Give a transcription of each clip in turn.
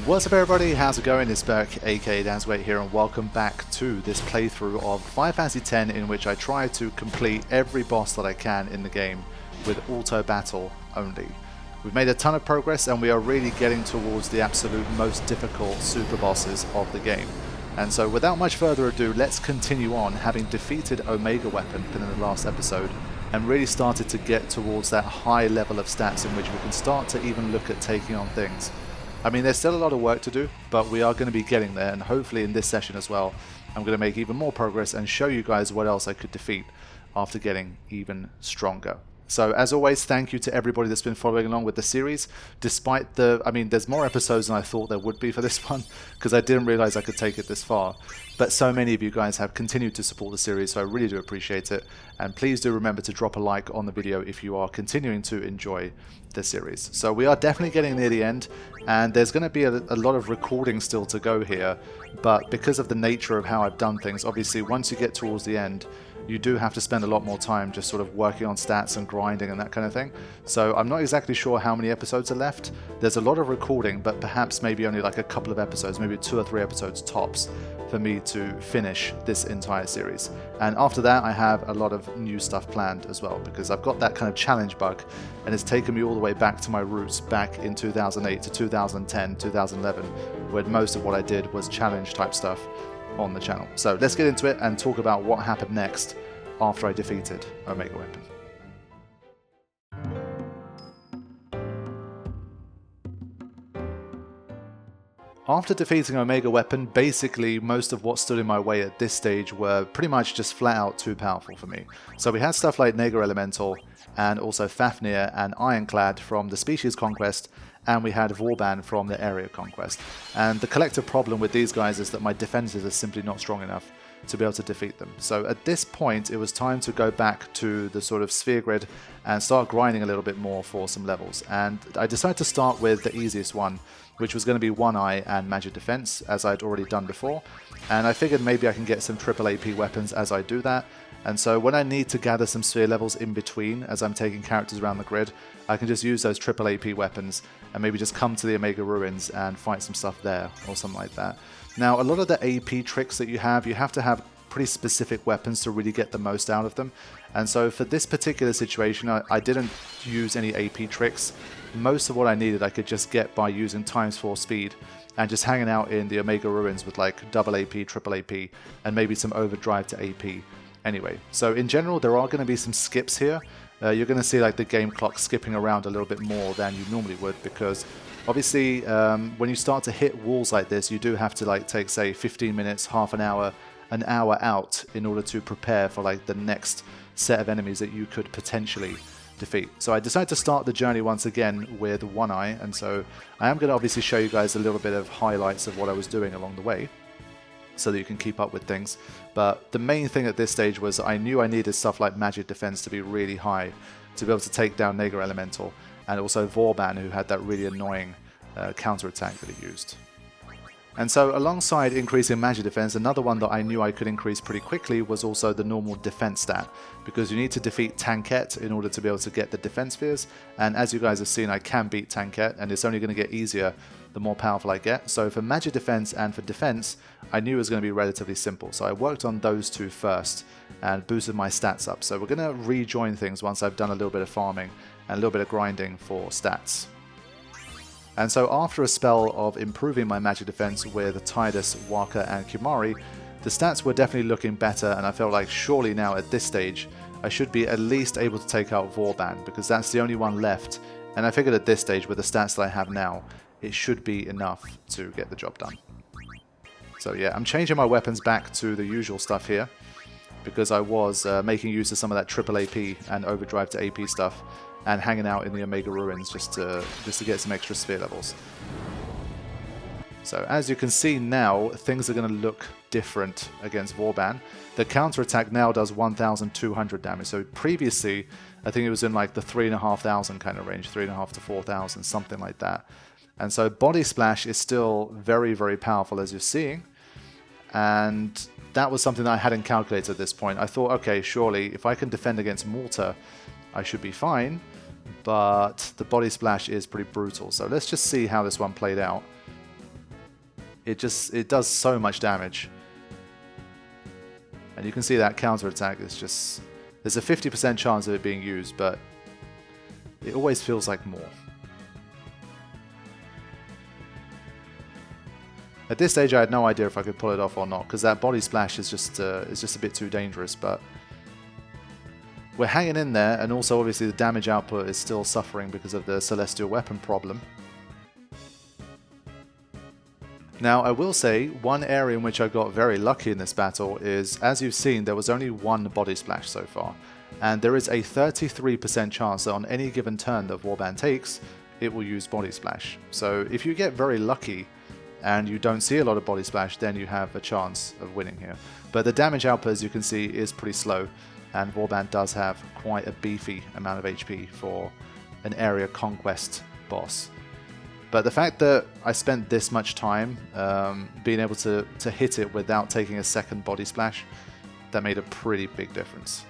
What's up everybody, how's it going? It's Berk, aka Dansweight here, and welcome back to this playthrough of Final Fantasy X, in which I try to complete every boss that I can in the game with auto battle only. We've made a ton of progress and we are really getting towards the absolute most difficult super bosses of the game. And so without much further ado, let's continue on, having defeated Omega Weapon in the last episode and really started to get towards that high level of stats in which we can start to even look at taking on things. I mean, there's still a lot of work to do, but we are going to be getting there, and hopefully in this session as well, I'm going to make even more progress and show you guys what else I could defeat after getting even stronger. So as always, thank you to everybody that's been following along with the series, despite there's more episodes than I thought there would be for this one, because I didn't realize I could take it this far. But so many of you guys have continued to support the series, so I really do appreciate it. And please do remember to drop a like on the video if you are continuing to enjoy the series. So we are definitely getting near the end, and there's going to be a lot of recording still to go here, but because of the nature of how I've done things, obviously once you get towards the end, you do have to spend a lot more time just sort of working on stats and grinding and that kind of thing. So I'm not exactly sure how many episodes are left. There's a lot of recording, but perhaps maybe only like a couple of episodes, maybe 2 or 3 episodes tops for me to finish this entire series. And after that, I have a lot of new stuff planned as well, because I've got that kind of challenge bug, and it's taken me all the way back to my roots back in 2008 to 2010, 2011, where most of what I did was challenge type stuff on the channel. So let's get into it and talk about what happened next after I defeated Omega Weapon. After defeating Omega Weapon, basically most of what stood in my way at this stage were pretty much just flat out too powerful for me. So we had stuff like Naga Elemental and also Fafnir and Ironclad from the Species Conquest, and we had Vauban from the Area Conquest. And the collective problem with these guys is that my defenses are simply not strong enough to be able to defeat them. So at this point, it was time to go back to the sort of sphere grid and start grinding a little bit more for some levels. And I decided to start with the easiest one, which was going to be One Eye and Magic Defense, as I'd already done before. And I figured maybe I can get some triple AP weapons as I do that. And so when I need to gather some sphere levels in between as I'm taking characters around the grid, I can just use those triple AP weapons and maybe just come to the Omega Ruins and fight some stuff there or something like that. Now, a lot of the AP tricks that you have to have pretty specific weapons to really get the most out of them. And so for this particular situation, I didn't use any AP tricks. Most of what I needed I could just get by using ×4 speed and just hanging out in the Omega Ruins with like double AP, triple AP, and maybe some overdrive to AP. Anyway, so in general, there are going to be some skips here. You're going to see like the game clock skipping around a little bit more than you normally would, because obviously when you start to hit walls like this, you do have to like take, say, 15 minutes, half an hour out in order to prepare for like the next set of enemies that you could potentially defeat. So I decided to start the journey once again with One Eye, and so I am going to obviously show you guys a little bit of highlights of what I was doing along the way, so that you can keep up with things. But the main thing at this stage was I knew I needed stuff like Magic Defense to be really high to be able to take down Naga Elemental, and also Vauban, who had that really annoying counterattack that he used. And so alongside increasing Magic Defense, another one that I knew I could increase pretty quickly was also the normal defense stat, because you need to defeat Tankette in order to be able to get the defense spheres, and as you guys have seen, I can beat Tankette, and it's only going to get easier the more powerful I get. So for Magic Defense and for defense, I knew it was going to be relatively simple, so I worked on those two first and boosted my stats up. So we're going to rejoin things once I've done a little bit of farming and a little bit of grinding for stats. And so after a spell of improving my Magic Defense with Tidus, Waka, and Kimari, the stats were definitely looking better, and I felt like surely now at this stage I should be at least able to take out Vauban, because that's the only one left, and I figured at this stage with the stats that I have now, it should be enough to get the job done. So yeah, I'm changing my weapons back to the usual stuff here, because I was making use of some of that triple AP and overdrive to AP stuff, and hanging out in the Omega Ruins just to get some extra sphere levels. So as you can see now, things are going to look different against Vauban. The counterattack now does 1,200 damage. So previously, I think it was in like the 3,500 kind of range, 3,500 to 4,000, something like that. And so Body Splash is still very, very powerful, as you're seeing. And that was something that I hadn't calculated at this point. I thought, okay, surely if I can defend against Mortar, I should be fine. But the Body Splash is pretty brutal. So let's just see how this one played out. it does so much damage. And you can see that counterattack is just, there's a 50% chance of it being used, but it always feels like more. At this stage I had no idea if I could pull it off or not, because that body splash is just a bit too dangerous, but we're hanging in there, and also obviously the damage output is still suffering because of the celestial weapon problem. Now I will say, one area in which I got very lucky in this battle is, as you've seen, there was only one body splash so far, and there is a 33% chance that on any given turn that Warband takes, it will use body splash. So if you get very lucky and you don't see a lot of body splash, then you have a chance of winning here. But the damage output, as you can see, is pretty slow, and Warband does have quite a beefy amount of HP for an area conquest boss. But the fact that I spent this much time being able to hit it without taking a second body splash, that made a pretty big difference.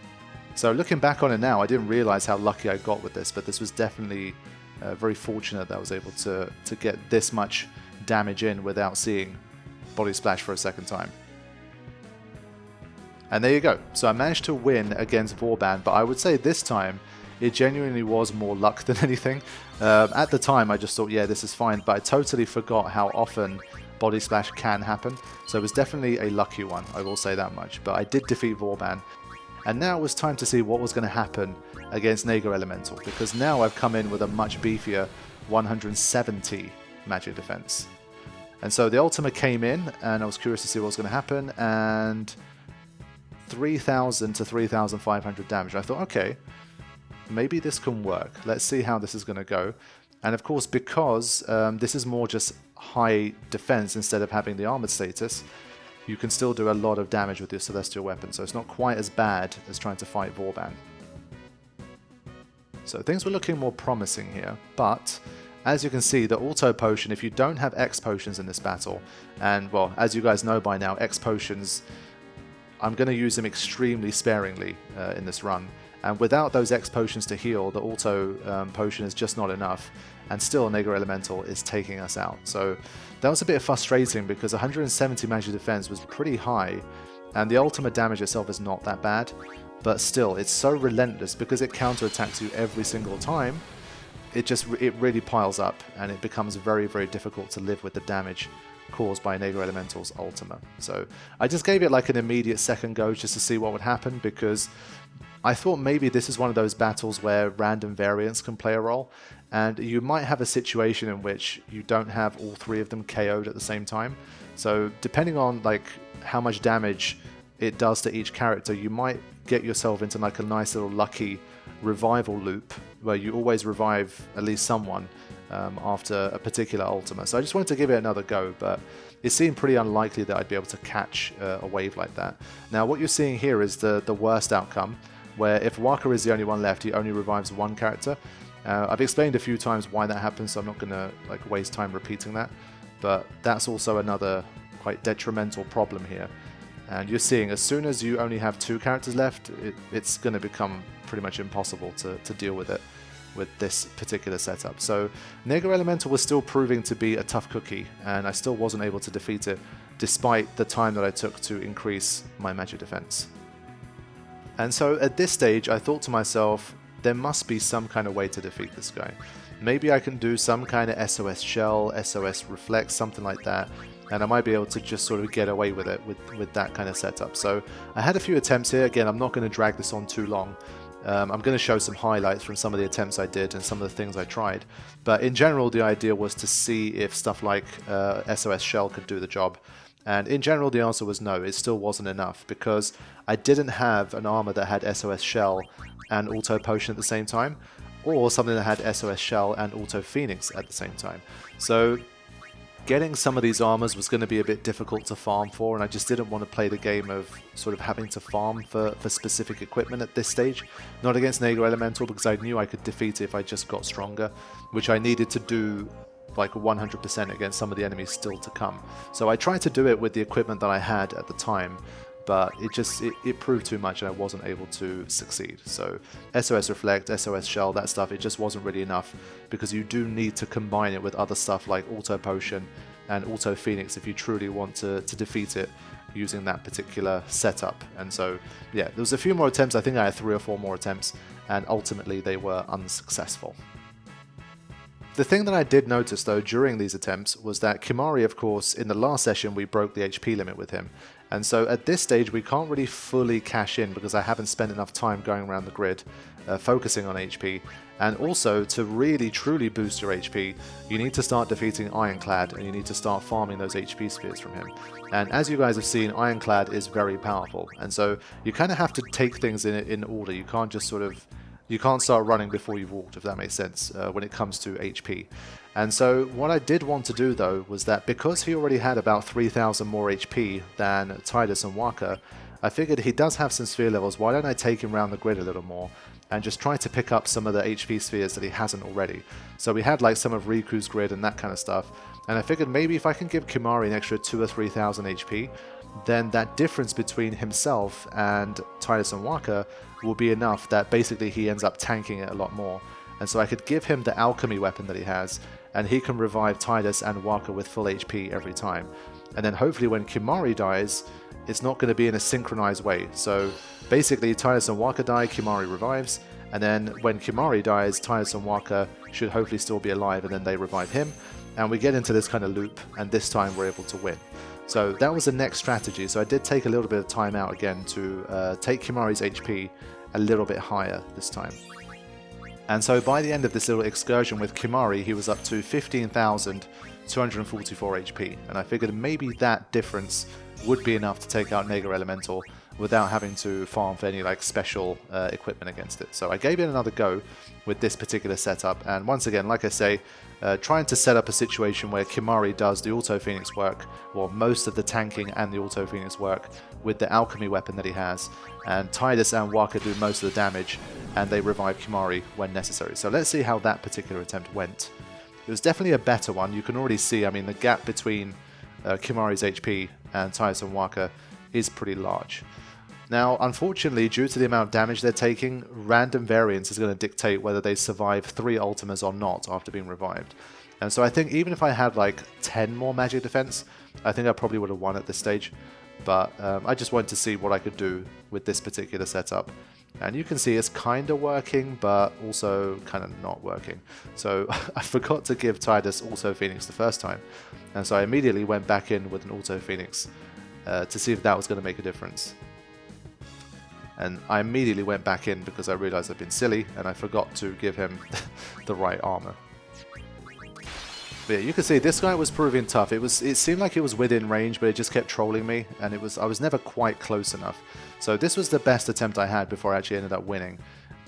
So looking back on it now, I didn't realize how lucky I got with this, but this was definitely very fortunate that I was able to get this much damage in without seeing body splash for a second time. And there you go. So I managed to win against Warband, but I would say this time it genuinely was more luck than anything. At the time I just thought, yeah, this is fine, but I totally forgot how often body splash can happen. So it was definitely a lucky one, I will say that much. But I did defeat Warband. And now it was time to see what was going to happen against Naga Elemental, because now I've come in with a much beefier 170 magic defense. And so the Ultima came in, and I was curious to see what was going to happen, and 3,000 to 3,500 damage. I thought, okay, maybe this can work. Let's see how this is going to go. And of course, because this is more just high defense instead of having the armored status, you can still do a lot of damage with your celestial weapon, so it's not quite as bad as trying to fight Warband. So things were looking more promising here, but as you can see, the auto potion, if you don't have X potions in this battle, and well, as you guys know by now, X potions, I'm going to use them extremely sparingly in this run. And without those X potions to heal, the auto potion is just not enough, and still Naga Elemental is taking us out. So that was a bit frustrating, because 170 magic defense was pretty high, and the ultimate damage itself is not that bad, but still, it's so relentless because it counterattacks you every single time. It really piles up, and it becomes very, very difficult to live with the damage caused by Naga Elemental's Ultima. So I just gave it like an immediate second go just to see what would happen, because I thought maybe this is one of those battles where random variants can play a role, and you might have a situation in which you don't have all three of them KO'd at the same time. So depending on like how much damage it does to each character, you might get yourself into like a nice little lucky revival loop where you always revive at least someone after a particular Ultima. So I just wanted to give it another go, but it seemed pretty unlikely that I'd be able to catch a wave like that. Now what you're seeing here is the worst outcome, where if Waka is the only one left, he only revives one character. I've explained a few times why that happens, so I'm not going to like waste time repeating that, but that's also another quite detrimental problem here. And you're seeing, as soon as you only have two characters left, it's going to become pretty much impossible to deal with it with this particular setup. So Naga Elemental was still proving to be a tough cookie, and I still wasn't able to defeat it, despite the time that I took to increase my magic defense. And so at this stage, I thought to myself, there must be some kind of way to defeat this guy. Maybe I can do some kind of SOS Shell, SOS Reflect, something like that, and I might be able to just sort of get away with it with that kind of setup. So I had a few attempts here. Again, I'm not going to drag this on too long. I'm going to show some highlights from some of the attempts I did and some of the things I tried. But in general, the idea was to see if stuff like SOS Shell could do the job. And in general, the answer was no, it still wasn't enough, because I didn't have an armor that had SOS Shell and Auto Potion at the same time, or something that had SOS Shell and Auto Phoenix at the same time. So getting some of these armors was going to be a bit difficult to farm for, and I just didn't want to play the game of sort of having to farm for specific equipment at this stage. Not against Naga Elemental, because I knew I could defeat it if I just got stronger, which I needed to do like 100% against some of the enemies still to come. So I tried to do it with the equipment that I had at the time, but it proved too much and I wasn't able to succeed. So SOS Reflect, SOS Shell, that stuff, it just wasn't really enough, because you do need to combine it with other stuff like Auto Potion and Auto Phoenix if you truly want to defeat it using that particular setup. And so, yeah, there was a few more attempts. I think I had 3 or 4 more attempts, and ultimately they were unsuccessful. The thing that I did notice though during these attempts was that Kimahri, of course, in the last session we broke the HP limit with him, and so at this stage we can't really fully cash in because I haven't spent enough time going around the grid focusing on HP. And also, to really truly boost your HP, you need to start defeating Ironclad, and you need to start farming those HP spheres from him. And as you guys have seen, Ironclad is very powerful, and so you kind of have to take things in order. You can't just you can't start running before you've walked, if that makes sense, when it comes to HP. And so what I did want to do though was that because he already had about 3,000 more HP than Tidus and Waka, I figured he does have some sphere levels, why don't I take him around the grid a little more and just try to pick up some of the HP spheres that he hasn't already. So we had like some of Riku's grid and that kind of stuff, and I figured maybe if I can give Kimahri an extra 2,000 or 3,000 HP, then that difference between himself and Tidus and Waka will be enough that basically he ends up tanking it a lot more. And so I could give him the alchemy weapon that he has, and he can revive Tidus and Waka with full HP every time. And then hopefully when Kimahri dies, it's not going to be in a synchronized way. So basically Tidus and Waka die, Kimahri revives, and then when Kimahri dies, Tidus and Waka should hopefully still be alive, and then they revive him, and we get into this kind of loop, and this time we're able to win. So that was the next strategy. So I did take a little bit of time out again to take Kimahri's HP a little bit higher this time. And so by the end of this little excursion with Kimahri, he was up to 15,244 HP, and I figured maybe that difference would be enough to take out Naga Elemental without having to farm for any like special equipment against it. So I gave it another go with this particular setup, and once again, like I say, trying to set up a situation where Kimahri does the Auto Phoenix work, or most of the tanking and the Auto Phoenix work, with the alchemy weapon that he has, and Tidus and Waka do most of the damage, and they revive Kimahri when necessary. So let's see how that particular attempt went. It was definitely a better one. You can already see, I mean, the gap between Kimahri's HP and Tidus and Waka is pretty large. Now, unfortunately, due to the amount of damage they're taking, random variance is going to dictate whether they survive 3 Ultimas or not after being revived. And so I think even if I had like 10 more magic defense, I think I probably would have won at this stage. But I just wanted to see what I could do with this particular setup. And you can see it's kind of working, but also kind of not working. So I forgot to give Tidus Auto Phoenix the first time. And so I immediately went back in with an Auto Phoenix to see if that was going to make a difference. And I immediately went back in because I realized I'd been silly and I forgot to give him the right armor. But yeah, you can see this guy was proving tough. It seemed like it was within range, but it just kept trolling me, and I was never quite close enough. So this was the best attempt I had before I actually ended up winning.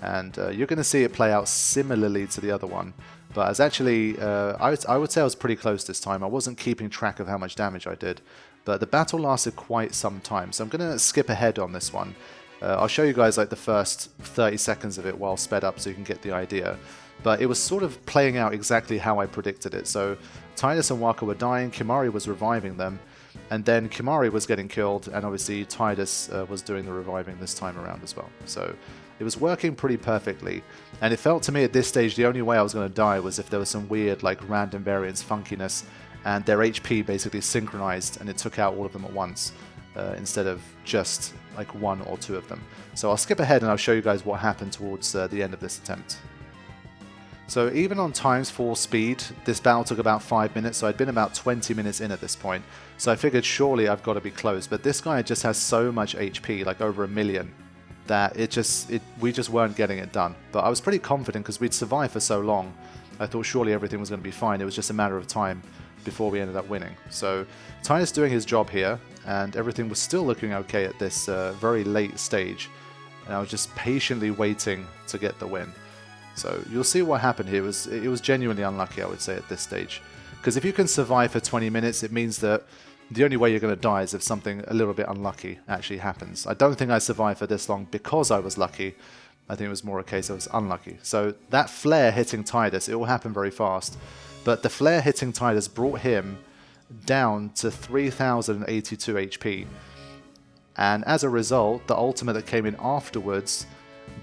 And you're going to see it play out similarly to the other one. But I was actually, I would say I was pretty close this time. I wasn't keeping track of how much damage I did. But the battle lasted quite some time, so I'm going to skip ahead on this one. I'll show you guys like the first 30 seconds of it while sped up so you can get the idea. But it was sort of playing out exactly how I predicted it. So Tidus and Waka were dying, Kimahri was reviving them, and then Kimahri was getting killed, and obviously Tidus was doing the reviving this time around as well. So it was working pretty perfectly, and it felt to me at this stage the only way I was going to die was if there was some weird like random variance funkiness, and their HP basically synchronized and it took out all of them at once. Instead of just like 1 or 2 of them. So I'll skip ahead and I'll show you guys what happened towards the end of this attempt. So even on ×4 speed, this battle took about 5 minutes, so I'd been about 20 minutes in at this point. So I figured surely I've got to be close, but this guy just has so much HP, like over 1 million, that we just weren't getting it done. But I was pretty confident because we'd survived for so long. I thought surely everything was going to be fine. It was just a matter of time before we ended up winning. So Tidus doing his job here, and everything was still looking okay at this very late stage, and I was just patiently waiting to get the win. So you'll see what happened here. It was genuinely unlucky, I would say, at this stage, because if you can survive for 20 minutes, it means that the only way you're going to die is if something a little bit unlucky actually happens. I don't think I survived for this long because I was lucky. I think it was more a case I was unlucky. So that flare hitting Tidus, it all happened very fast, but the flare hitting Tidus brought him down to 3,082 HP, and as a result the ultimate that came in afterwards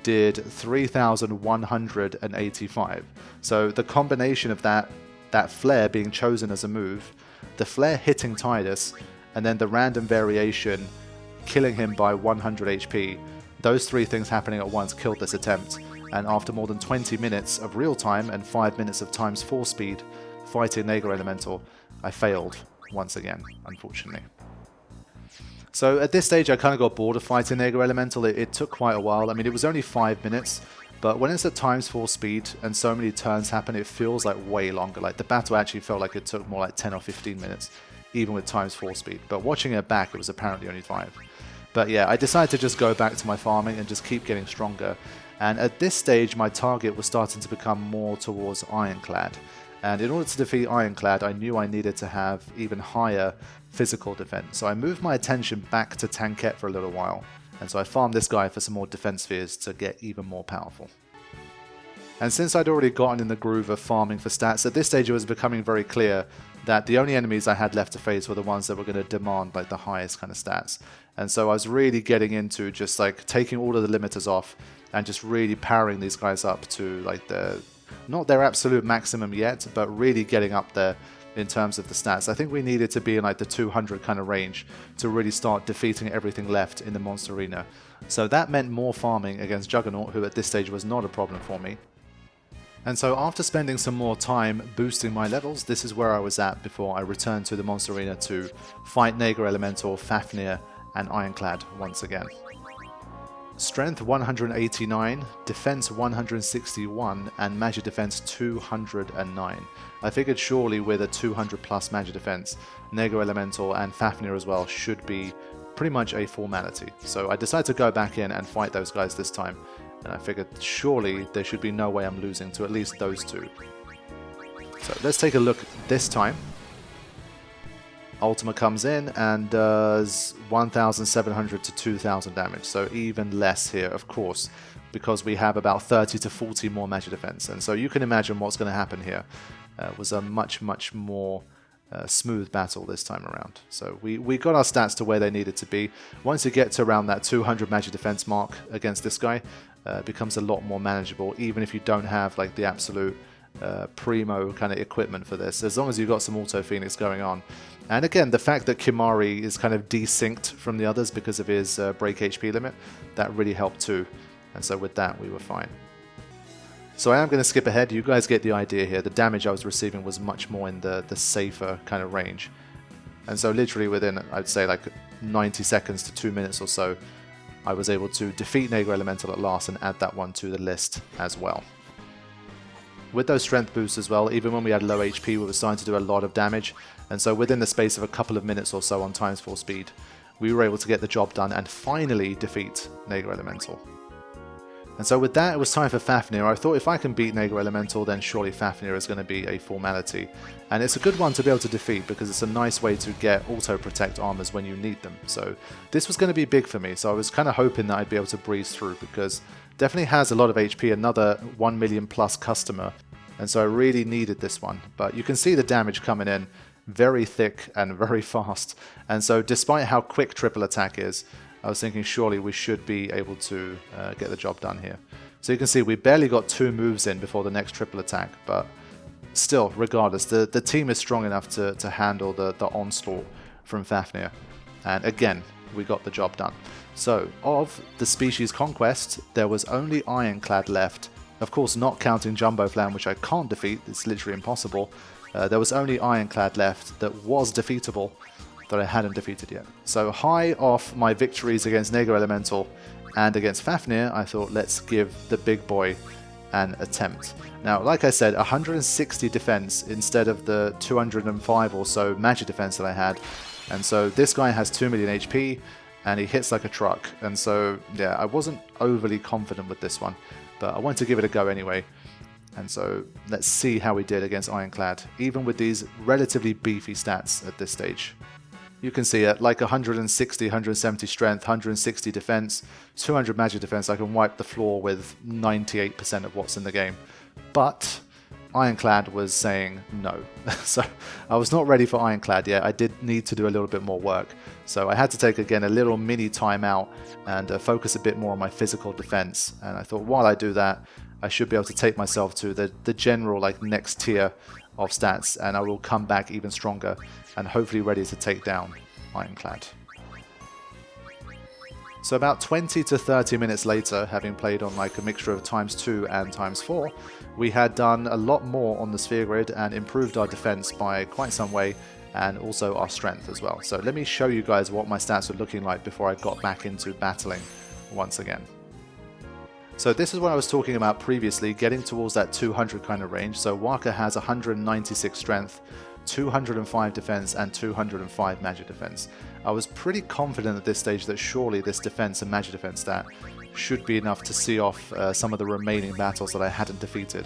did 3,185. So the combination of that that flare being chosen as a move, the flare hitting Tidus, and then the random variation killing him by 100 HP, those three things happening at once killed this attempt, and after more than 20 minutes of real time and 5 minutes of times 4 speed fighting Naga Elemental, I failed once again, unfortunately. So at this stage I kind of got bored of fighting Naga Elemental. It took quite a while. I mean, it was only 5 minutes, but when it's at times 4 speed and so many turns happen, it feels like way longer. Like the battle actually felt like it took more like 10 or 15 minutes, even with times 4 speed. But watching it back, it was apparently only 5. But yeah, I decided to just go back to my farming and just keep getting stronger. And at this stage, my target was starting to become more towards Ironclad. And in order to defeat Ironclad, I knew I needed to have even higher physical defense. So I moved my attention back to Tankette for a little while. And so I farmed this guy for some more defense spheres to get even more powerful. And since I'd already gotten in the groove of farming for stats, at this stage it was becoming very clear that the only enemies I had left to face were the ones that were going to demand like the highest kind of stats. And so I was really getting into just like taking all of the limiters off and just really powering these guys up to like not their absolute maximum yet, but really getting up there in terms of the stats. I think we needed to be in like the 200 kind of range to really start defeating everything left in the monster arena. So that meant more farming against Juggernaut, who at this stage was not a problem for me. And so after spending some more time boosting my levels, this is where I was at before I returned to the monster arena to fight Naga Elemental, Fafnir and Ironclad once again. Strength 189, Defense 161 and Magic Defense 209. I figured surely with a 200 plus Magic Defense, Naga Elemental and Fafnir as well should be pretty much a formality. So I decided to go back in and fight those guys this time. And I figured surely there should be no way I'm losing to at least those two. So let's take a look this time. Ultima comes in and does 1,700 to 2,000 damage, so even less here, of course, because we have about 30 to 40 more magic defense. And so you can imagine what's going to happen here. It was a much more smooth battle this time around. So we got our stats to where they needed to be. Once you get to around that 200 magic defense mark against this guy, it becomes a lot more manageable, even if you don't have like the absolute primo kind of equipment for this, as long as you've got some Auto Phoenix going on. And again, the fact that Kimari is kind of desynced from the others because of his break HP limit, that really helped too. And so with that, we were fine. So I am going to skip ahead. You guys get the idea here. The damage I was receiving was much more in the safer kind of range. And so literally within, I'd say like 90 seconds to 2 minutes or so, I was able to defeat Naga Elemental at last and add that one to the list as well. With those strength boosts as well, even when we had low HP, we were starting to do a lot of damage. And so within the space of a couple of minutes or so on times 4 speed, we were able to get the job done and finally defeat Naga Elemental. And so with that, it was time for Fafnir. I thought if I can beat Naga Elemental, then surely Fafnir is going to be a formality. And it's a good one to be able to defeat because it's a nice way to get auto-protect armors when you need them. So this was going to be big for me, so I was kind of hoping that I'd be able to breeze through because definitely has a lot of HP, another 1 million plus customer. And so I really needed this one. But you can see the damage coming in very thick and very fast. And so despite how quick triple attack is, I was thinking surely we should be able to get the job done here. So you can see we barely got 2 moves in before the next triple attack, but still, regardless, the team is strong enough to handle the onslaught from Fafnir. And again, we got the job done. So, of the species conquest, there was only Ironclad left. Of course, not counting Jumbo Flam, which I can't defeat, it's literally impossible. There was only Ironclad left that was defeatable, that I hadn't defeated yet. So high off my victories against Naga Elemental and against Fafnir, I thought let's give the big boy an attempt. Now, like I said, 160 defense instead of the 205 or so magic defense that I had. And so this guy has 2 million HP and he hits like a truck. And so, yeah, I wasn't overly confident with this one, but I wanted to give it a go anyway. And so let's see how we did against Ironclad, even with these relatively beefy stats at this stage. You can see it, like 160, 170 strength, 160 defense, 200 magic defense, I can wipe the floor with 98% of what's in the game. But Ironclad was saying no. So I was not ready for Ironclad yet. I did need to do a little bit more work. So I had to take, again, a little mini time out and focus a bit more on my physical defense. And I thought while I do that, I should be able to take myself to the general like next tier of stats, and I will come back even stronger and hopefully ready to take down Ironclad. So about 20 to 30 minutes later, having played on like a mixture of ×2 and ×4, we had done a lot more on the sphere grid and improved our defense by quite some way, and also our strength as well. So let me show you guys what my stats were looking like before I got back into battling once again. So this is what I was talking about previously, getting towards that 200 kind of range. So Walker has 196 strength, 205 defense, and 205 magic defense. I was pretty confident at this stage that surely this defense and magic defense stat should be enough to see off some of the remaining battles that I hadn't defeated.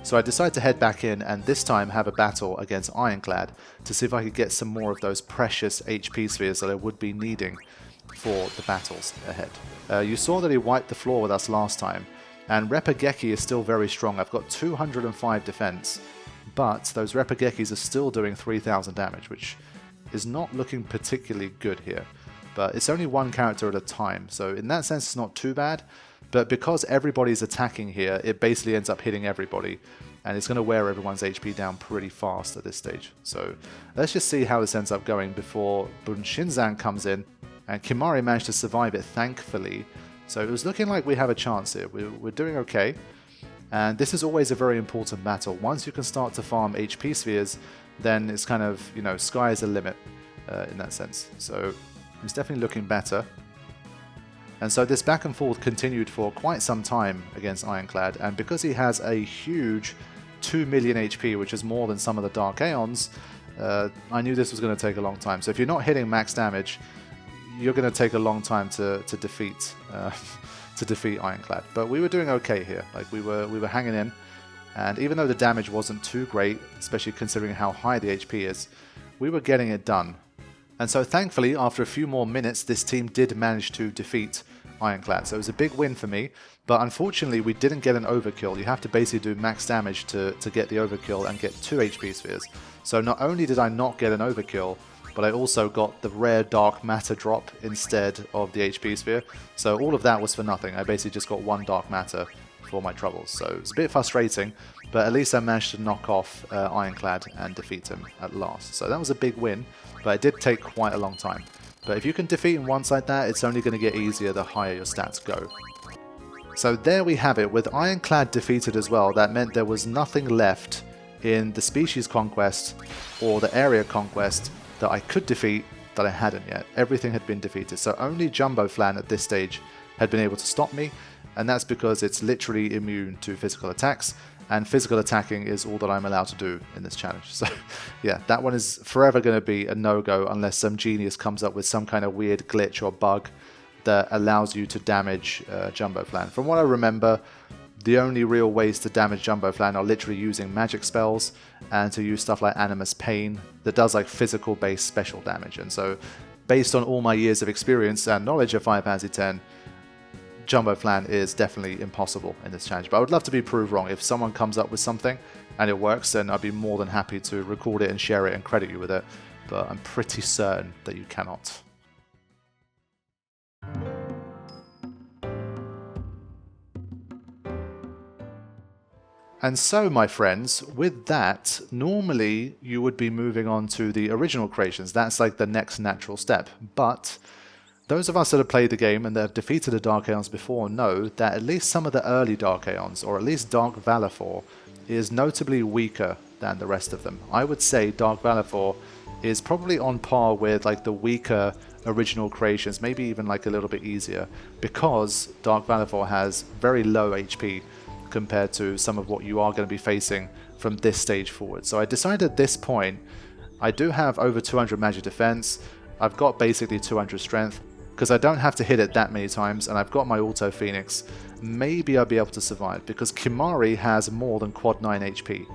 So I decided to head back in and this time have a battle against Ironclad to see if I could get some more of those precious HP spheres that I would be needing for the battles ahead. You saw that he wiped the floor with us last time, and Repageki is still very strong. I've got 205 defense, but those Repagekis are still doing 3000 damage, which is not looking particularly good here. But it's only one character at a time, so in that sense it's not too bad. But because everybody's attacking here, it basically ends up hitting everybody, and it's going to wear everyone's HP down pretty fast at this stage. So let's just see how this ends up going before Bunshinzan comes in, and Kimari managed to survive it, thankfully. So it was looking like we have a chance here. We're doing okay, and this is always a very important battle. Once you can start to farm HP spheres, then it's kind of, you know, sky is the limit in that sense. So it's definitely looking better. And so this back and forth continued for quite some time against Ironclad, and because he has a huge 2 million HP, which is more than some of the Dark Aeons, I knew this was going to take a long time. So if you're not hitting max damage, you're going to take a long time to defeat Ironclad. But we were doing okay here. Like we were hanging in, and even though the damage wasn't too great, especially considering how high the HP is, we were getting it done. And so thankfully, after a few more minutes, this team did manage to defeat Ironclad. So it was a big win for me, but unfortunately we didn't get an overkill. You have to basically do max damage to get the overkill and get 2 HP spheres. So not only did I not get an overkill, but I also got the rare dark matter drop instead of the HP sphere. So all of that was for nothing. I basically just got 1 dark matter for my troubles. So it's a bit frustrating, but at least I managed to knock off Ironclad and defeat him at last. So that was a big win, but it did take quite a long time. But if you can defeat him once like that, it's only going to get easier the higher your stats go. So there we have it. With Ironclad defeated as well, that meant there was nothing left in the species conquest or the area conquest that I could defeat that I hadn't yet. Everything had been defeated. So only Jumbo Flan at this stage had been able to stop me, and that's because it's literally immune to physical attacks, and physical attacking is all that I'm allowed to do in this challenge. So yeah, that one is forever going to be a no-go unless some genius comes up with some kind of weird glitch or bug that allows you to damage Jumbo Flan. From what I remember, the only real ways to damage Jumbo Flan are literally using magic spells and to use stuff like Animus Pain that does like physical based special damage. And so based on all my years of experience and knowledge of Final Fantasy X, Jumbo Flan is definitely impossible in this challenge. But I would love to be proved wrong. If someone comes up with something and it works, then I'd be more than happy to record it and share it and credit you with it. But I'm pretty certain that you cannot. And so, my friends, with that, normally you would be moving on to the original creations. That's like the next natural step. But those of us that have played the game and that have defeated the Dark Aeons before know that at least some of the early Dark Aeons, or at least Dark Valefor, is notably weaker than the rest of them. I would say Dark Valefor is probably on par with like the weaker original creations, maybe even like a little bit easier, because Dark Valefor has very low HP compared to some of what you are going to be facing from this stage forward. So I decided at this point, I do have over 200 magic defense, I've got basically 200 strength, because I don't have to hit it that many times, and I've got my Auto Phoenix. Maybe I'll be able to survive, because Kimari has more than quad 9 HP.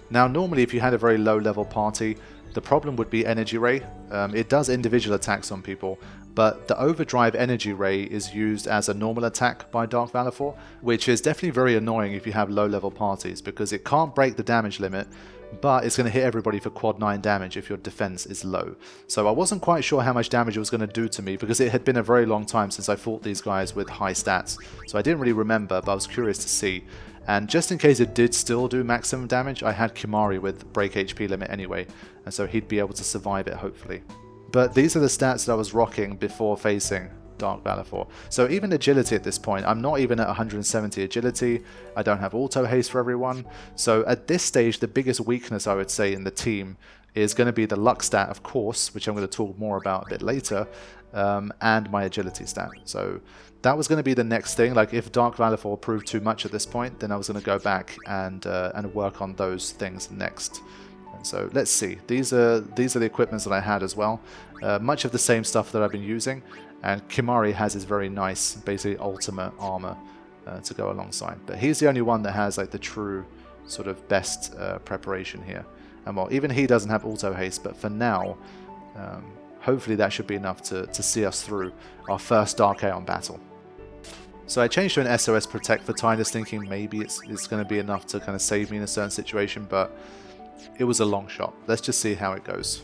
Now normally if you had a very low level party, the problem would be Energy Ray. It does individual attacks on people, but the Overdrive Energy Ray is used as a normal attack by Dark Valefor, which is definitely very annoying if you have low level parties, because it can't break the damage limit, but it's going to hit everybody for quad 9 damage if your defense is low. So I wasn't quite sure how much damage it was going to do to me, because it had been a very long time since I fought these guys with high stats. So I didn't really remember, but I was curious to see. And just in case it did still do maximum damage, I had Kimari with break HP limit anyway, and so he'd be able to survive it hopefully. But these are the stats that I was rocking before facing Dark Valefor. So even agility at this point, I'm not even at 170 agility, I don't have auto haste for everyone. So at this stage, the biggest weakness I would say in the team is going to be the luck stat, of course, which I'm going to talk more about a bit later, and my agility stat. So that was going to be the next thing. Like if Dark Valefor proved too much at this point, then I was going to go back and work on those things next. And so let's see. These are the equipments that I had as well. Much of the same stuff that I've been using, and Kimari has his very nice, basically ultimate armor to go alongside. But he's the only one that has like the true sort of best preparation here. And well, even he doesn't have auto haste, but for now, hopefully that should be enough to see us through our first Dark Aeon battle. So I changed to an SOS Protect for Tidus, thinking maybe it's going to be enough to kind of save me in a certain situation, but it was a long shot. Let's just see how it goes.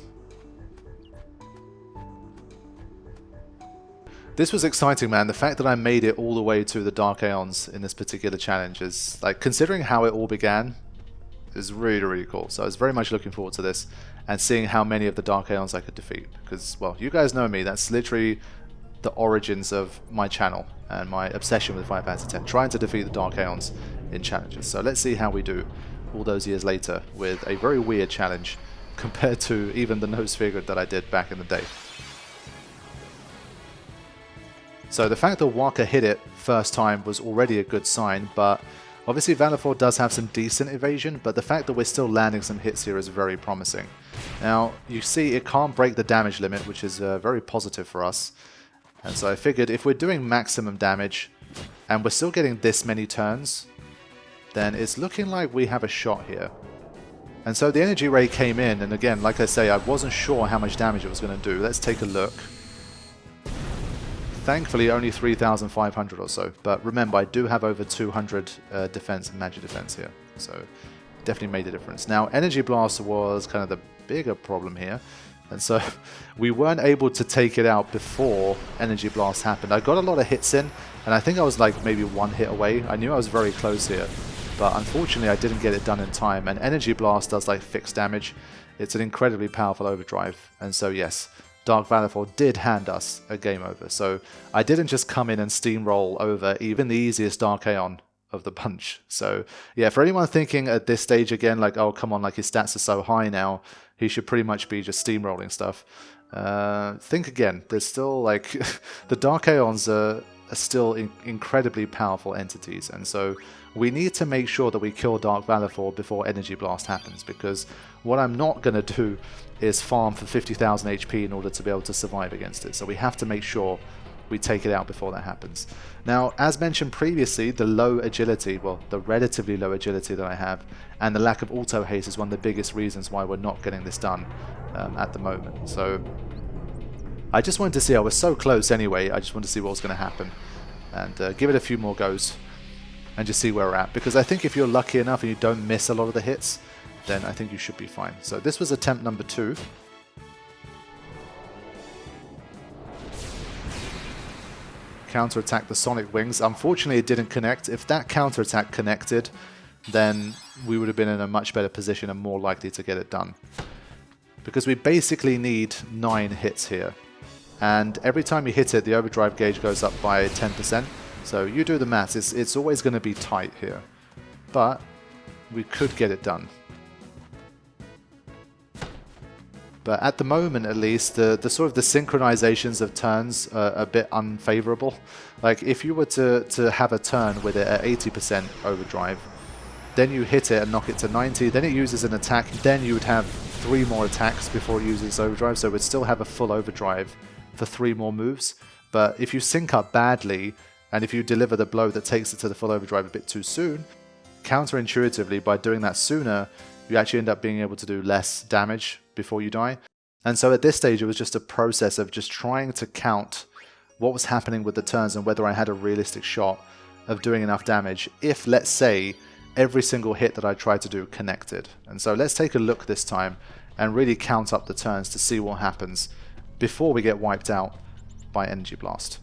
This was exciting, man. The fact that I made it all the way to the Dark Aeons in this particular challenge is, like, considering how it all began, is really, really cool. So I was very much looking forward to this and seeing how many of the Dark Aeons I could defeat. Because, well, you guys know me. That's literally the origins of my channel and my obsession with Final Fantasy X, trying to defeat the Dark Aeons in challenges. So let's see how we do all those years later with a very weird challenge compared to even the nose figure that I did back in the day. So the fact that Walker hit it first time was already a good sign, but obviously Valefor does have some decent evasion, but the fact that we're still landing some hits here is very promising. Now, you see it can't break the damage limit, which is very positive for us. And so I figured if we're doing maximum damage and we're still getting this many turns, then it's looking like we have a shot here. And so the energy ray came in, and again, like I say, I wasn't sure how much damage it was going to do. Let's take a look. Thankfully only 3,500 or so, but remember I do have over 200 defense and magic defense here, so definitely made a difference. Now Energy Blast was kind of the bigger problem here, and so we weren't able to take it out before Energy Blast happened. I got a lot of hits in, and I think I was like maybe one hit away. I knew I was very close here, but unfortunately I didn't get it done in time, and Energy Blast does like fixed damage. It's an incredibly powerful overdrive, and so yes, Dark Valefor did hand us a game over. So I didn't just come in and steamroll over even the easiest Dark Aeon of the bunch. So yeah, for anyone thinking at this stage again, like, oh come on, like his stats are so high now, he should pretty much be just steamrolling stuff. Think again, there's still like, the Dark Aeons are still incredibly powerful entities, and so we need to make sure that we kill Dark Valefor before Energy Blast happens, because what I'm not going to do is farm for 50,000 HP in order to be able to survive against it. So we have to make sure we take it out before that happens. Now, as mentioned previously, the low agility, well, the relatively low agility that I have, and the lack of auto haste is one of the biggest reasons why we're not getting this done at the moment. So I just wanted to see, I was so close anyway, I just wanted to see what was going to happen and give it a few more goes and just see where we're at, because I think if you're lucky enough and you don't miss a lot of the hits, then I think you should be fine. So this was attempt number 2. Counterattack the Sonic Wings. Unfortunately it didn't connect. If that counterattack connected, then we would have been in a much better position and more likely to get it done. Because we basically need 9 hits here. And every time you hit it, the overdrive gauge goes up by 10%. So you do the maths, it's always going to be tight here. But we could get it done. But at the moment, at least, the sort of the synchronizations of turns are a bit unfavorable. Like if you were to have a turn with it at 80% overdrive, then you hit it and knock it to 90, then it uses an attack, then you would have 3 more attacks before it uses overdrive, so it would still have a full overdrive for 3 more moves. But if you sync up badly, and if you deliver the blow that takes it to the full overdrive a bit too soon, counterintuitively, by doing that sooner, you actually end up being able to do less damage before you die. And so at this stage, it was just a process of just trying to count what was happening with the turns and whether I had a realistic shot of doing enough damage if, let's say, every single hit that I tried to do connected. And so let's take a look this time and really count up the turns to see what happens before we get wiped out by Energy Blast.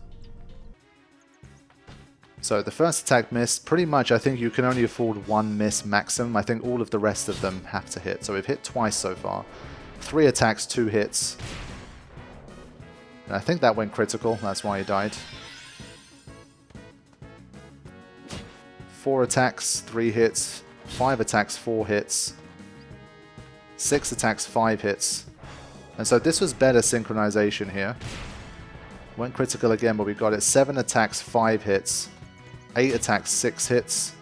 So the first attack missed. Pretty much I think you can only afford one miss maximum. I think all of the rest of them have to hit. So we've hit twice so far. 3 attacks, 2 hits. And I think that went critical, that's why he died. 4 attacks, 3 hits. 5 attacks, 4 hits. 6 attacks, 5 hits. And so this was better synchronization here. Went critical again, but we got it. 7 attacks, 5 hits. 8 attacks, 6 hits.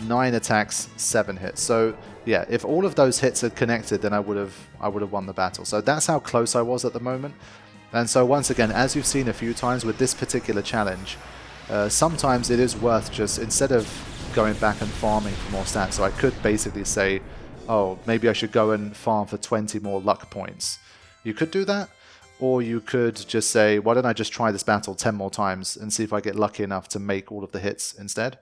9 attacks, 7 hits. So yeah, if all of those hits had connected, then I would have won the battle. So that's how close I was at the moment. And so once again, as you've seen a few times with this particular challenge, sometimes it is worth just, instead of going back and farming for more stats, so I could basically say, oh, maybe I should go and farm for 20 more luck points. You could do that, or you could just say, why don't I just try this battle 10 more times and see if I get lucky enough to make all of the hits instead.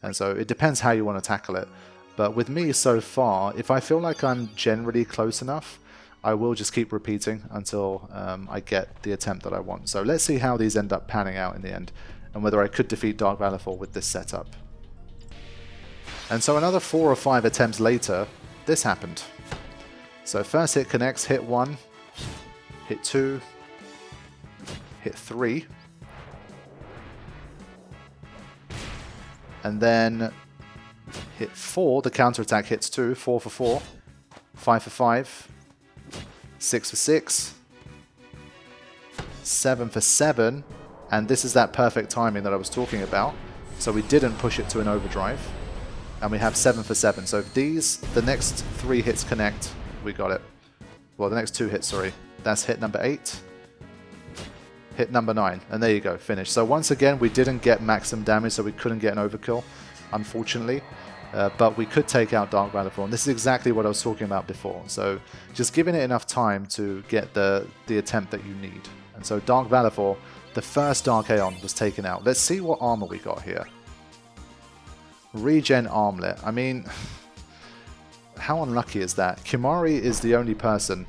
And so it depends how you want to tackle it. But with me so far, if I feel like I'm generally close enough, I will just keep repeating until I get the attempt that I want. So let's see how these end up panning out in the end, and whether I could defeat Dark Valefor with this setup. And so another 4 or 5 attempts later, this happened. So first hit connects, hit 1, hit 2, hit 3, and then hit 4, the counterattack hits 2, 4 for 4, 5 for 5, 6 for 6, 7 for 7, and this is that perfect timing that I was talking about. So we didn't push it to an overdrive, and we have 7 for 7. So if the next 3 hits connect, we got it. Well, the next 2 hits, sorry. That's hit number 8, hit number 9, and there you go, finished. So once again, we didn't get maximum damage, so we couldn't get an overkill, unfortunately. But we could take out Dark Valefor, and this is exactly what I was talking about before. So just giving it enough time to get the attempt that you need. And so Dark Valefor, the first Dark Aeon, was taken out. Let's see what armor we got here. Regen armlet. I mean, how unlucky is that? Kimari is the only person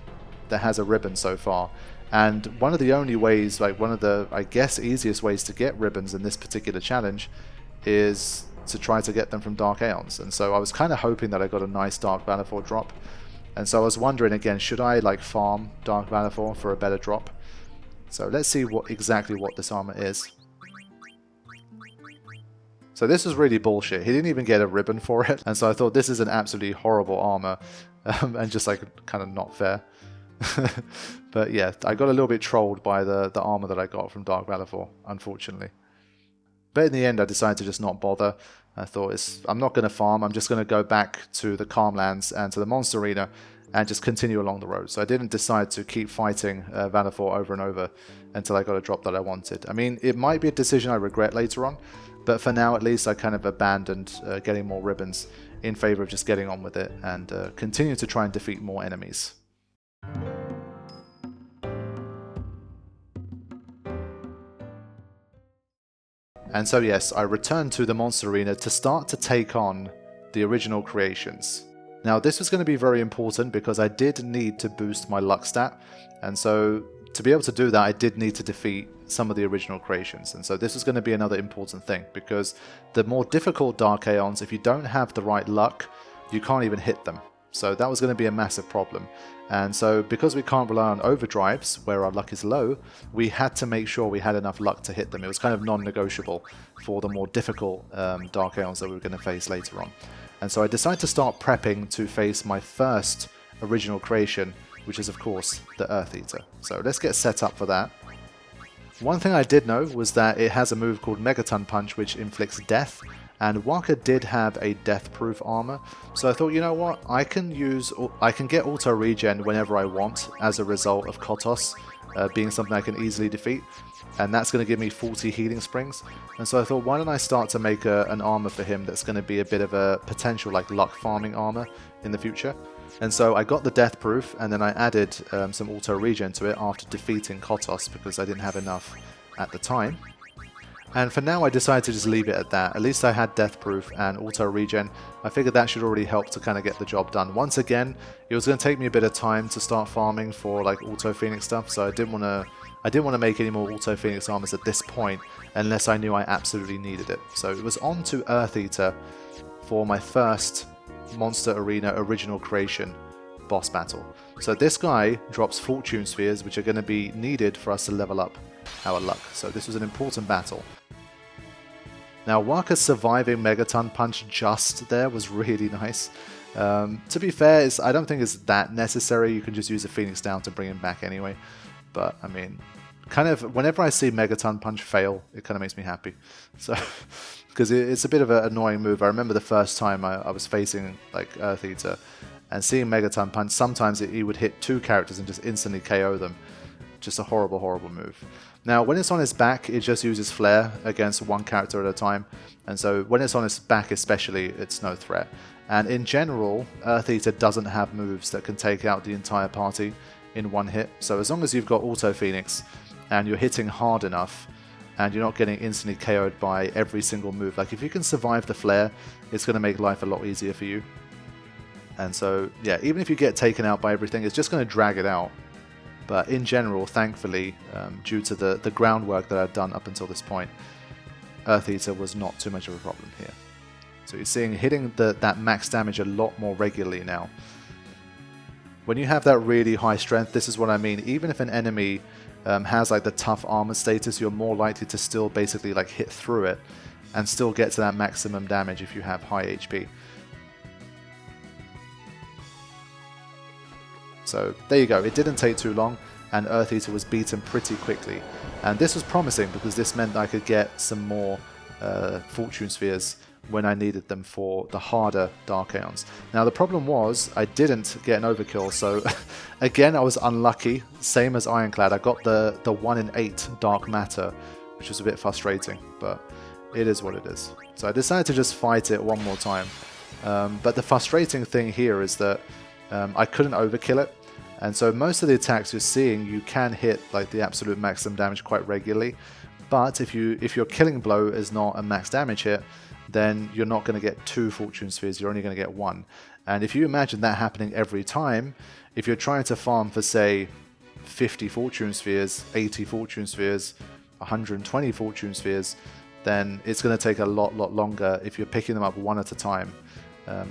that has a ribbon so far. And one of the only ways, like one of the, I guess, easiest ways to get ribbons in this particular challenge is to try to get them from Dark Aeons. And so I was kind of hoping that I got a nice Dark Valefor drop. And so I was wondering again, should I like farm Dark Valefor for a better drop? So let's see exactly what this armor is. So this was really bullshit. He didn't even get a ribbon for it. And so I thought this is an absolutely horrible armor and just like kind of not fair. But yeah, I got a little bit trolled by the armor that I got from Dark Valefor, unfortunately. But in the end, I decided to just not bother. I thought, I'm not going to farm. I'm just going to go back to the Calmlands and to the Monster Arena and just continue along the road. So I didn't decide to keep fighting Valefor over and over until I got a drop that I wanted. I mean, it might be a decision I regret later on, but for now at least I kind of abandoned getting more ribbons in favor of just getting on with it and continue to try and defeat more enemies. And so yes, I returned to the Monster Arena to start to take on the original creations. Now this was going to be very important because I did need to boost my luck stat, and so to be able to do that I did need to defeat some of the original creations. And so this is going to be another important thing, because the more difficult Dark Aeons, if you don't have the right luck, you can't even hit them. So that was going to be a massive problem. And so because we can't rely on overdrives, where our luck is low, we had to make sure we had enough luck to hit them. It was kind of non-negotiable for the more difficult Dark Aeons that we were going to face later on. And so I decided to start prepping to face my first original creation, which is of course the Earth Eater. So let's get set up for that. One thing I did know was that it has a move called Megaton Punch, which inflicts death. And Walker did have a death-proof armor, so I thought, you know what, I can get auto regen whenever I want as a result of Kotos being something I can easily defeat, and that's going to give me 40 healing springs. And so I thought, why don't I start to make an armor for him that's going to be a bit of a potential like luck farming armor in the future. And so I got the death proof, and then I added some auto regen to it after defeating Kotos because I didn't have enough at the time. And for now I decided to just leave it at that. At least I had death proof and auto regen. I figured that should already help to kind of get the job done. Once again, it was going to take me a bit of time to start farming for like auto phoenix stuff, so I didn't want to make any more auto phoenix armors at this point unless I knew I absolutely needed it. So it was on to Earth Eater for my first Monster Arena original creation boss battle. So this guy drops fortune spheres, which are going to be needed for us to level up our luck. So this was an important battle. Now, Waka's surviving Megaton Punch just there was really nice. To be fair, I don't think it's that necessary. You can just use a Phoenix down to bring him back anyway. But, I mean, kind of, whenever I see Megaton Punch fail, it kind of makes me happy. So, because it's a bit of an annoying move. I remember the first time I was facing, like, Earth Eater, and seeing Megaton Punch, sometimes he would hit 2 characters and just instantly KO them. Just a horrible, horrible move. Now, when it's on his back, it just uses Flare against 1 character at a time. And so when it's on his back especially, it's no threat. And in general, Earth Eater doesn't have moves that can take out the entire party in 1 hit. So as long as you've got Auto Phoenix and you're hitting hard enough and you're not getting instantly KO'd by every single move, like if you can survive the Flare, it's going to make life a lot easier for you. And so, yeah, even if you get taken out by everything, it's just going to drag it out. But in general, thankfully, due to the groundwork that I've done up until this point, Earth Eater was not too much of a problem here. So you're seeing hitting that max damage a lot more regularly now. When you have that really high strength, this is what I mean. Even if an enemy has like the tough armor status, you're more likely to still basically like hit through it and still get to that maximum damage if you have high HP. So there you go, it didn't take too long and Earth Eater was beaten pretty quickly. And this was promising because this meant that I could get some more fortune spheres when I needed them for the harder Dark Aeons. Now the problem was I didn't get an overkill, so again I was unlucky, same as Ironclad. I got the 1 in 8 Dark Matter, which was a bit frustrating, but it is what it is. So I decided to just fight it one more time. But the frustrating thing here is that I couldn't overkill it. And so most of the attacks you're seeing, you can hit like the absolute maximum damage quite regularly. But if your killing blow is not a max damage hit, then you're not going to get 2 fortune spheres, you're only going to get 1. And if you imagine that happening every time, if you're trying to farm for say 50 fortune spheres, 80 fortune spheres, 120 fortune spheres, then it's going to take a lot longer if you're picking them up 1 at a time.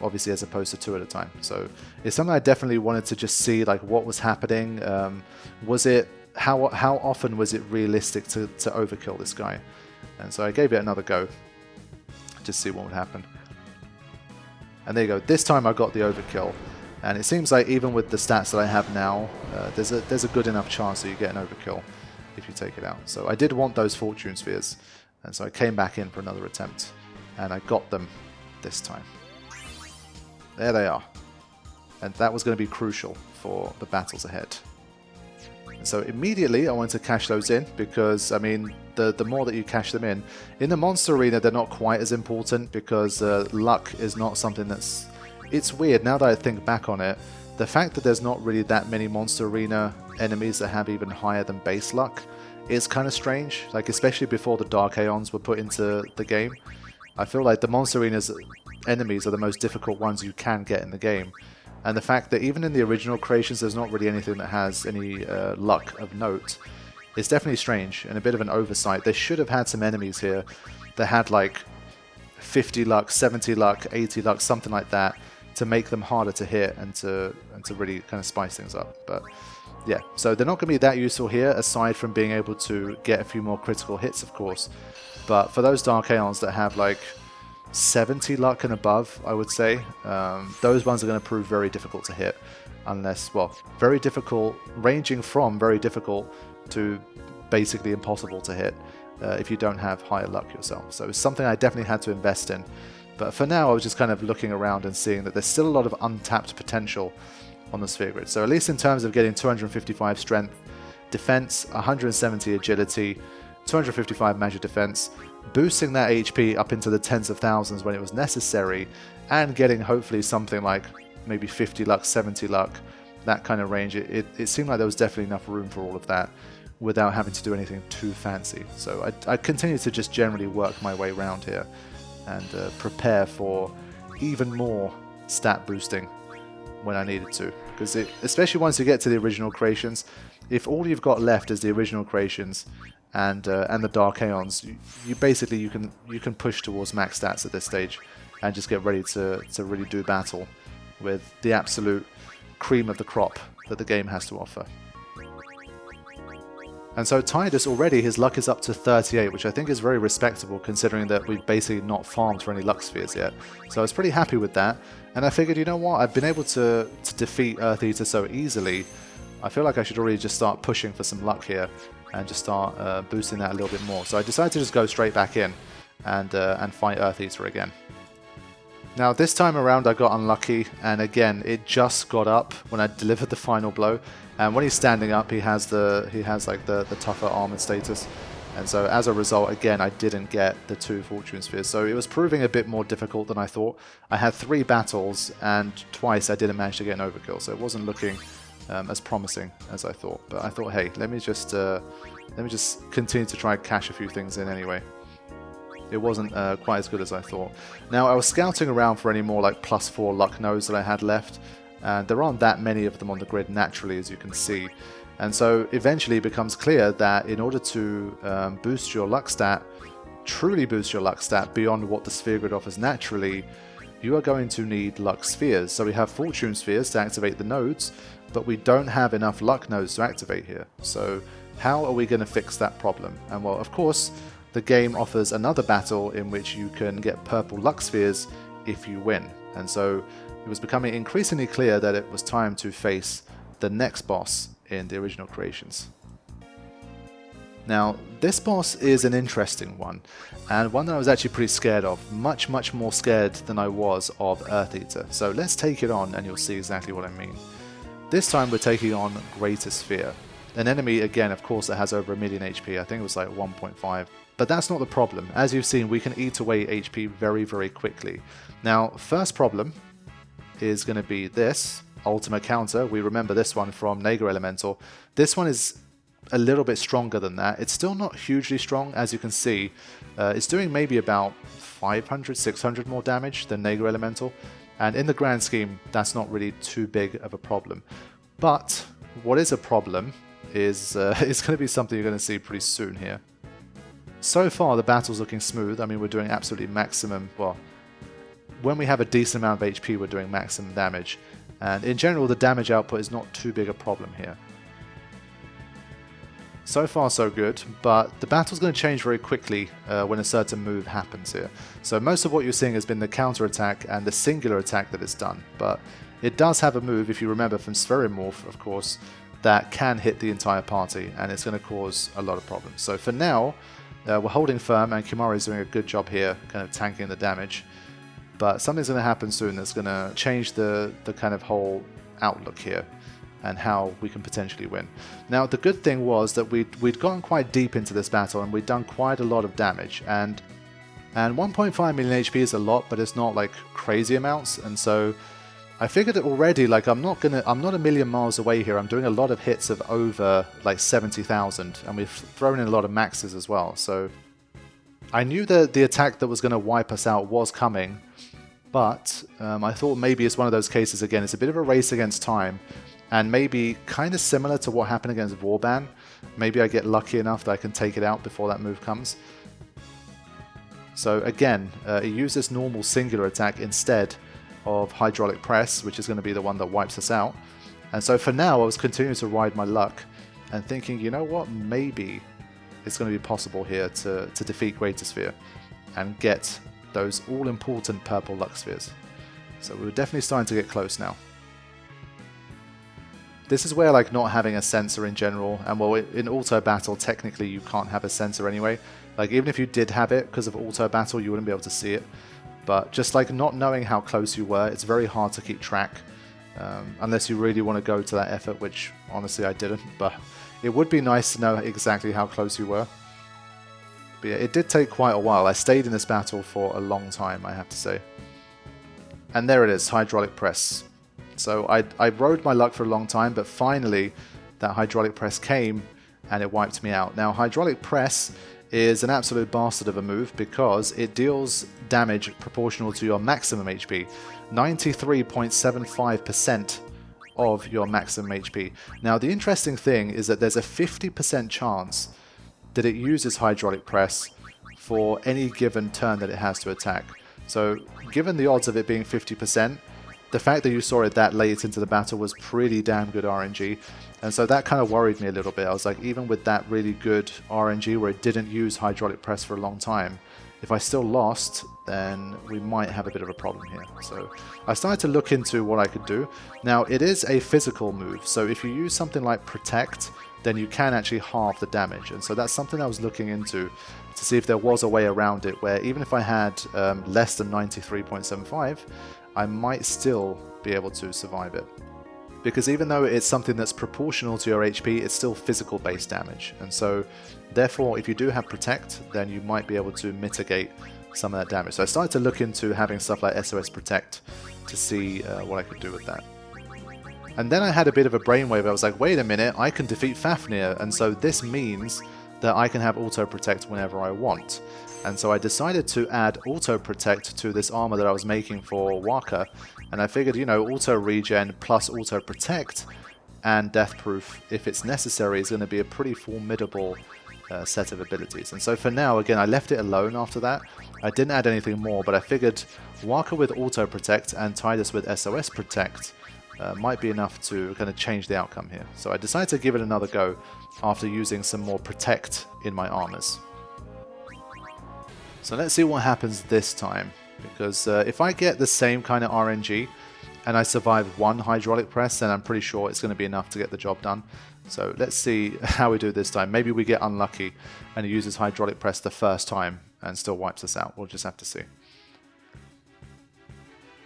Obviously as opposed to 2 at a time. So it's something I definitely wanted to just see like what was happening. How often was it realistic to overkill this guy? And so I gave it another go. Just see what would happen. And there you go. This time I got the overkill. And it seems like even with the stats that I have now, there's a good enough chance that you get an overkill if you take it out. So I did want those fortune spheres. And so I came back in for another attempt. And I got them this time. There they are. And that was going to be crucial for the battles ahead. And so immediately I wanted to cash those in because, I mean, the more that you cash them in the Monster Arena, they're not quite as important because luck is not something that's... It's weird, now that I think back on it, the fact that there's not really that many Monster Arena enemies that have even higher than base luck is kind of strange, like especially before the Dark Aeons were put into the game. I feel like the Monster Arena's enemies are the most difficult ones you can get in the game. And the fact that even in the original creations there's not really anything that has any luck of note is definitely strange and a bit of an oversight. They should have had some enemies here that had like 50 luck, 70 luck, 80 luck, something like that to make them harder to hit and to really kind of spice things up. But yeah, so they're not going to be that useful here aside from being able to get a few more critical hits, of course. But for those Dark Aeons that have like 70 luck and above, I would say, those ones are going to prove very difficult to hit. Unless, well, very difficult, ranging from very difficult to basically impossible to hit if you don't have higher luck yourself. So it's something I definitely had to invest in. But for now, I was just kind of looking around and seeing that there's still a lot of untapped potential on the Sphere Grid. So at least in terms of getting 255 strength, defense, 170 agility, 255 magic defense, boosting that HP up into the tens of thousands when it was necessary, and getting hopefully something like maybe 50 luck, 70 luck, that kind of range. It seemed like there was definitely enough room for all of that, without having to do anything too fancy. So I continue to just generally work my way around here and prepare for even more stat boosting when I needed to. Because especially once you get to the original creations, if all you've got left is the original creations and the Dark Aeons, you basically you can push towards max stats at this stage and just get ready to really do battle with the absolute cream of the crop that the game has to offer. And so Tidus already, his luck is up to 38, which I think is very respectable considering that we've basically not farmed for any luck spheres yet. So I was pretty happy with that, and I figured, you know what, I've been able to defeat Earth Eater so easily, I feel like I should already just start pushing for some luck here and just start boosting that a little bit more. So I decided to just go straight back in and fight Earth Eater again. Now this time around I got unlucky, and again it just got up when I delivered the final blow, and when he's standing up he has like the tougher armored status, and so as a result again I didn't get the 2 fortune spheres, so it was proving a bit more difficult than I thought. I had 3 battles and twice I didn't manage to get an overkill, so it wasn't looking as promising as I thought, but I thought, hey, let me just continue to try and cash a few things in anyway. It wasn't quite as good as I thought. Now I was scouting around for any more like +4 luck nodes that I had left, and there aren't that many of them on the grid naturally, as you can see, and so eventually it becomes clear that in order to boost your luck stat, truly boost your luck stat beyond what the sphere grid offers naturally, you are going to need luck spheres. So we have fortune spheres to activate the nodes, but we don't have enough luck nodes to activate here. So how are we going to fix that problem? And well, of course, the game offers another battle in which you can get purple luck spheres if you win. And so it was becoming increasingly clear that it was time to face the next boss in the original creations. Now, this boss is an interesting one, and one that I was actually pretty scared of, much more scared than I was of Earth Eater. So let's take it on and you'll see exactly what I mean. This time we're taking on Greater Sphere, an enemy again of course that has over 1 million HP, I think it was like 1.5. But that's not the problem. As you've seen, we can eat away HP very quickly. Now, first problem is going to be this ultimate counter. We remember this one from Naga Elemental. This one is a little bit stronger than that. It's still not hugely strong, as you can see. It's doing maybe about 500, 600 more damage than Naga Elemental. And in the grand scheme, that's not really too big of a problem. But what is a problem is it's going to be something you're going to see pretty soon here. So far the battle's looking smooth. I mean, we're doing absolutely maximum, well, when we have a decent amount of HP we're doing maximum damage, and in general the damage output is not too big a problem here. So far so good, but the battle's going to change very quickly when a certain move happens here. So most of what you're seeing has been the counter attack and the singular attack that it's done, but it does have a move, if you remember from Spherimorph of course, that can hit the entire party, and it's going to cause a lot of problems. So for now, we're holding firm, and Kimari is doing a good job here, kind of tanking the damage. But something's going to happen soon that's going to change the kind of whole outlook here, and how we can potentially win. Now, the good thing was that we'd gotten quite deep into this battle, and we'd done quite a lot of damage. And 1.5 million HP is a lot, but it's not like crazy amounts. And so I figured that already, like I'm not a million miles away here. I'm doing a lot of hits of over like 70,000, and we've thrown in a lot of maxes as well. So I knew that the attack that was going to wipe us out was coming, but I thought maybe it's one of those cases again. It's a bit of a race against time, and maybe kind of similar to what happened against Warban. Maybe I get lucky enough that I can take it out before that move comes. So again, it uses normal singular attack instead of hydraulic press, which is going to be the one that wipes us out. And so for now I was continuing to ride my luck and thinking, you know what, maybe it's going to be possible here to defeat Greater Sphere and get those all-important purple luck spheres. So we were definitely starting to get close now. This is where like not having a sensor in general, and well, in auto battle technically you can't have a sensor anyway. Like even if you did have it, because of auto battle you wouldn't be able to see it. But just like not knowing how close you were, it's very hard to keep track, unless you really want to go to that effort, which honestly I didn't, but it would be nice to know exactly how close you were. But yeah, it did take quite a while. I stayed in this battle for a long time, I have to say. And there it is, hydraulic press. So I rode my luck for a long time, but finally that hydraulic press came, and it wiped me out. Now, Hydraulic Press is an absolute bastard of a move because it deals damage proportional to your maximum HP. 93.75% of your maximum HP. Now, the interesting thing is that there's a 50% chance that it uses Hydraulic Press for any given turn that it has to attack. So, given the odds of it being 50%, the fact that you saw it that late into the battle was pretty damn good RNG, and so that kind of worried me a little bit. I was like, even with that really good RNG where it didn't use Hydraulic Press for a long time, if I still lost, then we might have a bit of a problem here. So I started to look into what I could do. Now, it is a physical move, so if you use something like Protect, then you can actually halve the damage, and so that's something I was looking into to see if there was a way around it where even if I had less than 93.75, I might still be able to survive it. Because even though it's something that's proportional to your HP, it's still physical based damage, and so therefore if you do have Protect, then you might be able to mitigate some of that damage. So I started to look into having stuff like SOS Protect to see what I could do with that. And then I had a bit of a brainwave. I was like, wait a minute, I can defeat Fafnir, and so this means that I can have Auto Protect whenever I want. And so I decided to add Auto Protect to this armor that I was making for Waka, and I figured, you know, Auto Regen plus Auto Protect and Death Proof, if it's necessary, is going to be a pretty formidable set of abilities. And so for now, again, I left it alone after that. I didn't add anything more, but I figured Waka with Auto Protect and Tidus with SOS Protect might be enough to kind of change the outcome here. So I decided to give it another go after using some more Protect in my armors. So let's see what happens this time, because if I get the same kind of RNG and I survive one Hydraulic Press, then I'm pretty sure it's going to be enough to get the job done. So let's see how we do this time. Maybe we get unlucky and it uses Hydraulic Press the first time and still wipes us out. We'll just have to see.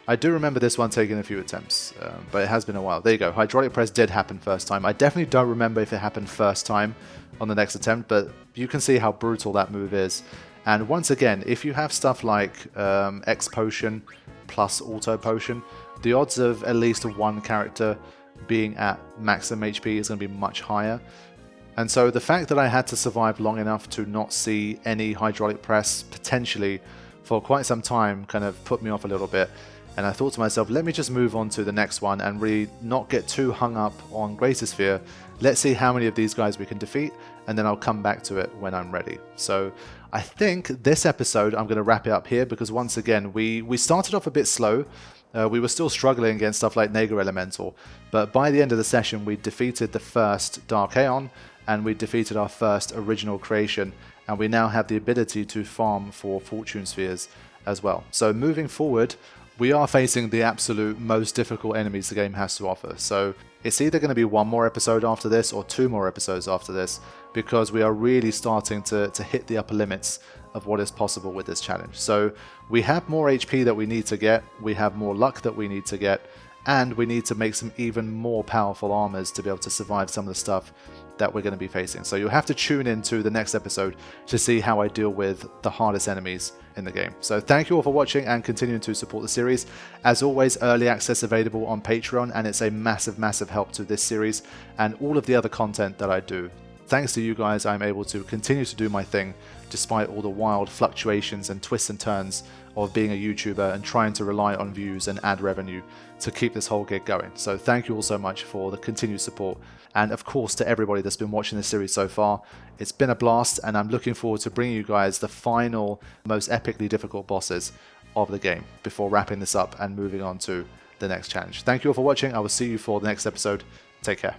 I do remember this one taking a few attempts, but it has been a while. There you go. Hydraulic Press did happen first time. I definitely don't remember if it happened first time on the next attempt, but you can see how brutal that move is. And once again, if you have stuff like X Potion plus Auto Potion, the odds of at least one character being at maximum HP is going to be much higher. And so the fact that I had to survive long enough to not see any Hydraulic Press potentially for quite some time kind of put me off a little bit. And I thought to myself, let me just move on to the next one and really not get too hung up on Greater Sphere. Let's see how many of these guys we can defeat, and then I'll come back to it when I'm ready. So I think this episode I'm going to wrap it up here, because once again, we started off a bit slow. We were still struggling against stuff like Naga Elemental, but by the end of the session we defeated the first Dark Aeon, and we defeated our first original creation, and we now have the ability to farm for Fortune Spheres as well. So moving forward, we are facing the absolute most difficult enemies the game has to offer. So it's either going to be one more episode after this or two more episodes after this, because we are really starting to hit the upper limits of what is possible with this challenge. So we have more HP that we need to get, we have more luck that we need to get, and we need to make some even more powerful armors to be able to survive some of the stuff that we're going to be facing. So you'll have to tune into the next episode to see how I deal with the hardest enemies in the game. So thank you all for watching and continuing to support the series. As always, early access available on Patreon, and it's a massive help to this series and all of the other content that I do. Thanks to you guys, I'm able to continue to do my thing despite all the wild fluctuations and twists and turns of being a YouTuber and trying to rely on views and ad revenue to keep this whole gig going. So thank you all so much for the continued support, and of course to everybody that's been watching this series so far. It's been a blast, and I'm looking forward to bringing you guys the final, most epically difficult bosses of the game before wrapping this up and moving on to the next challenge. Thank you all for watching. I will see you for the next episode. Take care.